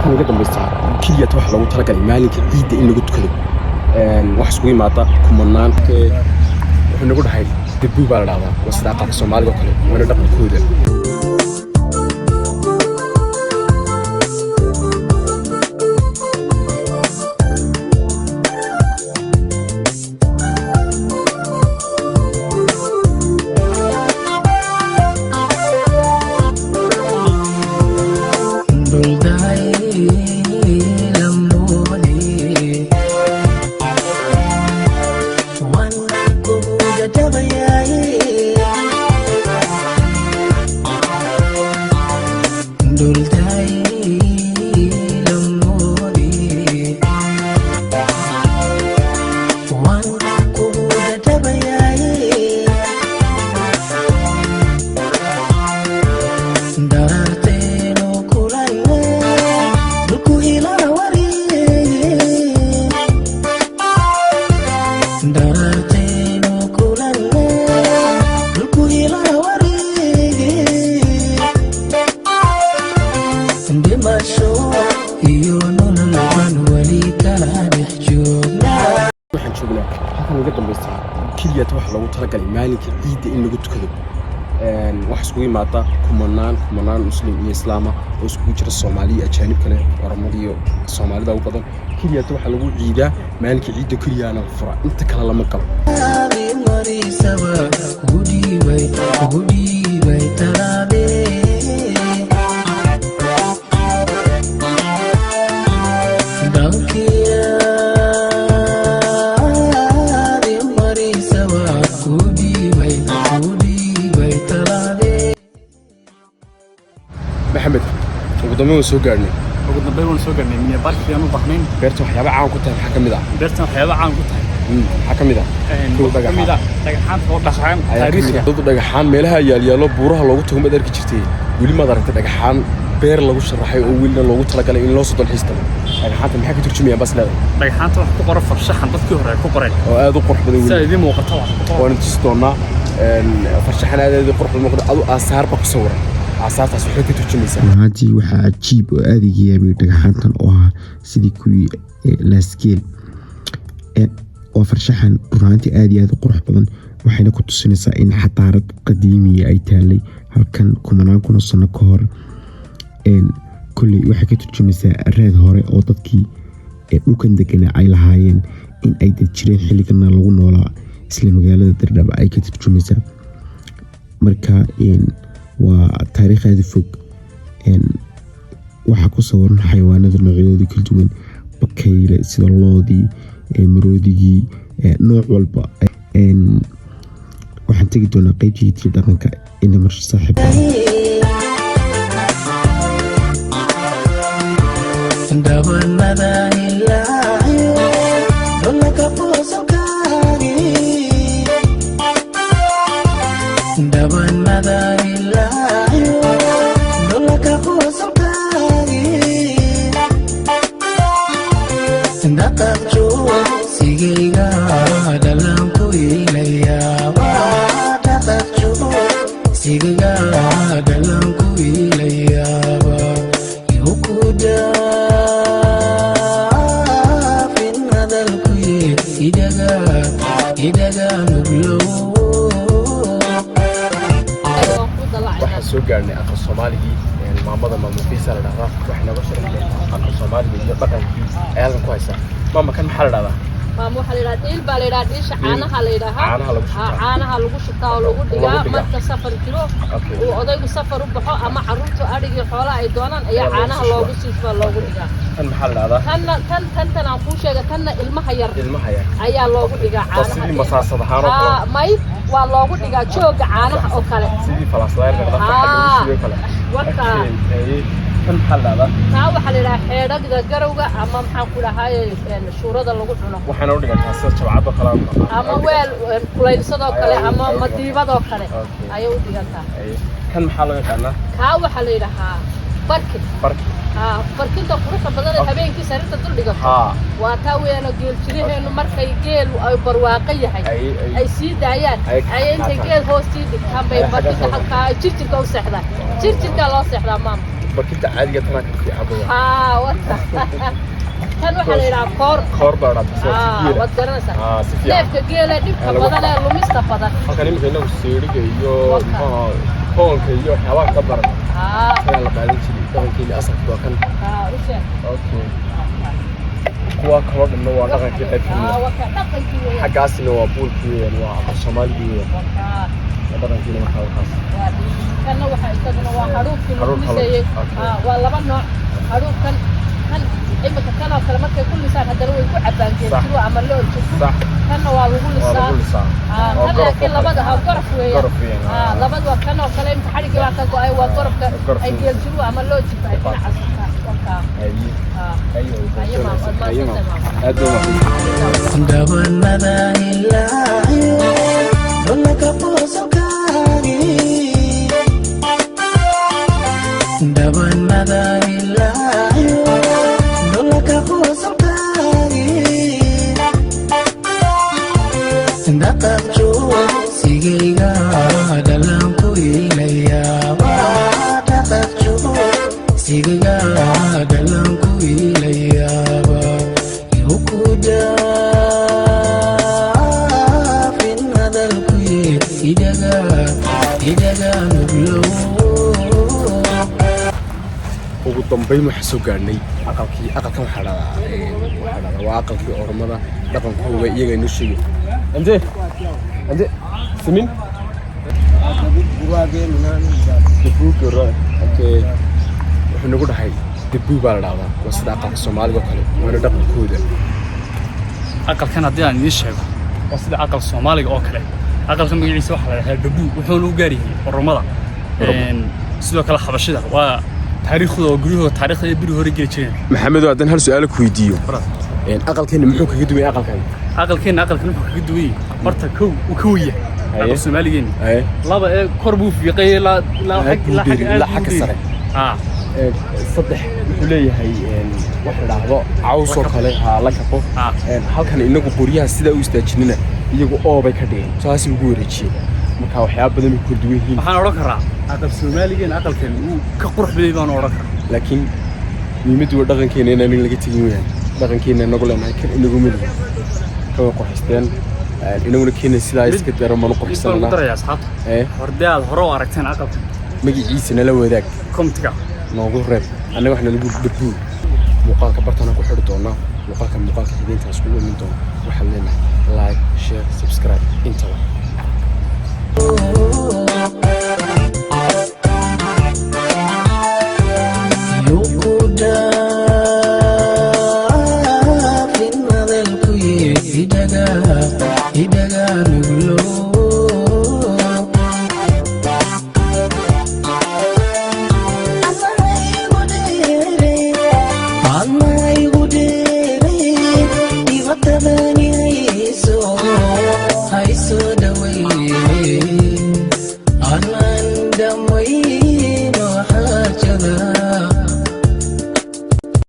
halkan uga dambaysta keliya wax lagu talagalay maalinka ciidda in lagu tukado wax isku yimaada kumanaan wuxuu nagu dhahay dibbu baa la dhahdaa waa sida qaabka Soomaaliga kale wana dhaqankooda keliya wax lagu talagalay maalinka ciidda in lagu tukado wax isku yimaada kumanaan muslim iyo islaama oo isku jira Soomaaliya ajaanib kale Oromada iyo Soomaalida u badan keliya waxa lagu ciidaa maalinka ciidda kaliyaana fura inta kale lama qabo محمد وقدامي سو غارني من بارك يانو بخنين بيرتو waxyaabo caan ku tahay waxa kamid ah beertan waxyaabo caan ku tahay waxa kamid ah dhagaxaan oo dhaqaan taariikhi dad dhagaxaan meelaha yaalo buuraha loogu tago madarka jirtay wili ma daragtay dhagaxaan beer lagu sharaxay oo wilna loogu talagalay in loo soo dalxiisto dhagaxaanta maxay ka turjumayaan bas leedahay dhagaxaanta wax ku qoran farshaxan dadkii hore ku qoreen oo aad u qurux badan wili sidii muuqato waan tusdoona farshaxan aad u qurux badan muuqdo adu aasaar ba ku sawiran asaartaas waxay ka turjumaysaa haddii waxa cajiib oo aad iga yaabay dhagaxaantan oo ah sidii kuwii laskeel oo farshaxan runtii aad iyo aad u qurux badan waxayna ku tusinaysaa in xataarad qadiimi ay taalay halkan kumanaan kun sano ka hor kulli waxay ka turjumaysaa reed hore oo dadkii dhulkan deganaa ay lahaayeen in ay dad jireen xilligana lagu noolaa isla magaalada Dirdhaba ay ka turjumaysaa marka waa taariikhda fog waxa ku sawiran xayawaanada noocyadooda kala duwan bakayle sida loodii maroodigii nooc walba waxaan tagi doonaa qaybtii dhaqanka inta mar saaxiib ndabanada ilaayo dolaka posokari ndabanada soo gaarnay aqal Soomaaliga maamada Fiisa la dhahaa waxna ba sharaxay aqal Soomaaliga iyo dhaqankii ayaan ku haysaa maama kan maxaa la dhahaa maama waxa la yiraahdaa il baa la yiraahdaa shacaanaha la yiraahdaa caanaha lagu shubtaa oo lagu dhigaa marka safar jiro oo odaygu safar u baxo ama carruurtu adhiga xoolaha ay doonaan ayaa caanaha loogu siisbaa loogu dhigaa kan maxaa la dhahaa tan aan ku sheegay tanna ilmaha yar ayaa loogu dhigaa caanaha sidii masaasada haaro may waa loogu dhigaa jooga caanaha oo kale sidii falaasleerka dhaqanka kale waka kan xalada taa waxa la yiraahdaa xeedhada garowga ama maxaan ku dhahay shuurada lagu cuno waxaan u dhigaa sida jabcado kale ama weel kulaysadoo kale ama madiibadoo kale ayay u dhigantaa kan maxaa loo yaqaanaa kaa waxa la yiraahdaa barkin barkinta quruxda badan ee habeenkii sarirta dul dhigato waa taa weeyaan geel jiraheenu markay geel ay barwaaqo yahay ay sii daayaan ay intay geel hoostii dhigtaan bay barkinta halka jirjirka u seexdaan jirjirka loo seexdaa maam barkinta caadiga tana ka fiican wata kan waxa la yiraahdaa koor baad wad garanaysaa si fiican neefka geela dhibka badan ee lumista badan halkan imika inagu seeriga iyo koonka iyo waxyaabaha ka baran ayaa la qaadan jiray dhaqankeena asalka waa kan okay kuwa kala dhanna waa dhaqankii qayb ka mid ah xaggaasina waa buulkii waa afka Soomaaliga dhaqankeena markaa waxaas kana waxa isaguna waa haruufkii lagu miseeyay waa laba nooc haruufkan kan imika kana kala markay ku lisaan hadana way ku cabaan geedo ama loo jiro kana waa lagu lisaa kana labada qorf weeyaan labada waa kana kale inta xariga waa ka go'ay waa qorfka ay geedo ama loo jiro ay dhinaca ugu dambeyn waxa soo gaarnay aqalkan waxa dhacaa waa aqalkii ormada dhaqankooda iyaga inoo sheegay ande simin wuxuu nagu dhahay dibuu baa la dhahdaa waa sida aqalka Soomaaliga kale waana dhaqankooda aqalkan haddii aan idiin sheego waa sida aqalka Soomaaliga oo kale aqalka magaciisa waxa la yiraahdaa dibuu wuxuu u gaar yahay ormada sidoo kale xabashida waa taariikhdooda guriyahooda taariikhda biri hore geli jireen maxamed haddaan hal su'aal ku weydiiyo aqalkeena muxuu kaga duwan yahay aqalkan wuxuu kaga duwan yahay horta kow uu ka weeyahay aqalka Soomaaligeena laba ee kor buu fiiqay la xagga sare saddex wuxuu leeyahay wax la dhahdo caws oo kale la kafo halkan inagu qoryaha sida u istaajinina iyagu oobay ka dhigeen taasi ugu wareejiyay marka waxyaabo badan oo kala duwan yihiin waxaan oran karaa aqal Soomaaligeena aqalkan uu ka qurux badan baan oran karaa laakiin muhiimadu waa dhaqankeena in laga tagin weeyaan dhaqankeena nagu leenahay kan inagu mid ka qoxisteen inaguna keenay sidaa iska daro ma qoxisana daraya asxaabta hordaad hore u aragteen aqalkan magaciisa la wadaag komtiga noogu reeb anaga waxna lagu badbuu muuqaalka bartana ku xidhi doonaa muuqaalka xigeenka isku imin doona waxaan leenahay like share subscribe inta